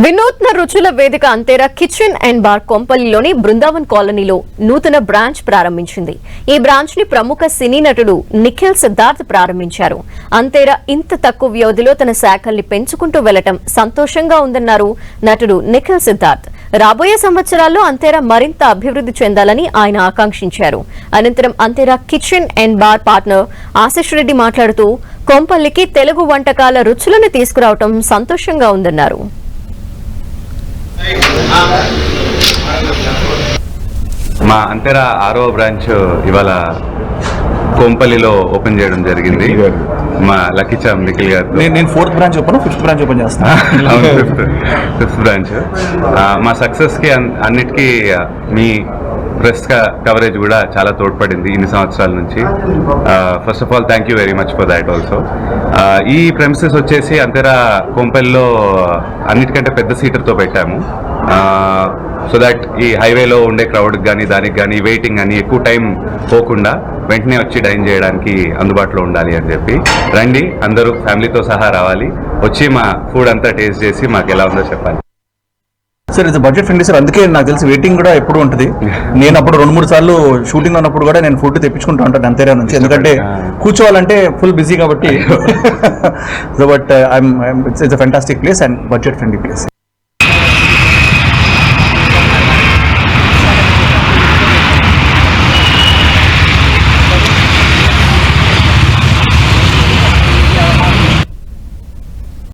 వినూత్న రుచుల వేదిక అంతేరా కిచెన్ అండ్ బార్ కొంపల్లిలోని బృందావన్ కాలనీలో నూతన బ్రాంచ్ ప్రారంభించింది. ఈ బ్రాంచ్ ని ప్రముఖ సినీ నటుడు నిఖిల్ సిద్ధార్థ్ ప్రారంభించారు. అంతేరా ఇంత తక్కువ వ్యవధిలో తన శాఖల్ని పెంచుకుంటూ వెళ్లటం సంతోషంగా ఉందన్నారు నటుడు నిఖిల్ సిద్ధార్థ్. రాబోయే సంవత్సరాల్లో అంతేరా మరింత అభివృద్ధి చెందాలని ఆయన ఆకాంక్షించారు. అనంతరం అంతేరా kitchen and bar partner Ashish Reddy మాట్లాడుతూ కొంపల్లికి తెలుగు వంటకాల రుచులను తీసుకురావటం సంతోషంగా ఉందన్నారు. మా అంతేరా 6వ బ్రాంచ్ ఇవాళ కోంపల్లిలో ఓపెన్ చేయడం జరిగింది. మా లక్కీ చామ్ నిఖిల్ గారు. నేను 4th branch open 5th branch open చేస్తాను. Fifth branch. మా సక్సెస్కి అన్నిటికీ మీ ప్రెస్ కవరేజ్ కూడా చాలా తోడ్పడింది ఇన్ని సంవత్సరాల నుంచి. First of all thank you very much for that also. ఈ ప్రెమిసెస్ వచ్చేసి అంతేరా కోంపల్లిలో అన్నిటికంటే పెద్ద సీటర్తో పెట్టాము. సో దట్ ఈ హైవేలో ఉండే క్రౌడ్కి కానీ దానికి కానీ వెయిటింగ్ కానీ ఎక్కువ టైం పోకుండా వెంటనే వచ్చి డైన్ చేయడానికి అందుబాటులో ఉండాలి అని చెప్పి. రండి, అందరూ ఫ్యామిలీతో సహా రావాలి, వచ్చి మా ఫుడ్ అంతా టేస్ట్ చేసి మాకు ఎలా ఉందో చెప్పాలి. సార్ ఇది బడ్జెట్ ఫ్రెండ్లీ సార్, అందుకే నాకు తెలిసి వెయిటింగ్ కూడా ఎప్పుడు ఉంటుంది. నేను అప్పుడు 2-3 సార్లు షూటింగ్ ఉన్నప్పుడు కూడా నేను ఫుడ్ తెప్పించుకుంటూ ఉంటాను అంతేరా నుంచి, ఎందుకంటే కూర్చోవాలంటే ఫుల్ బిజీ కాబట్టి. But it's a fantastic place and budget friendly place.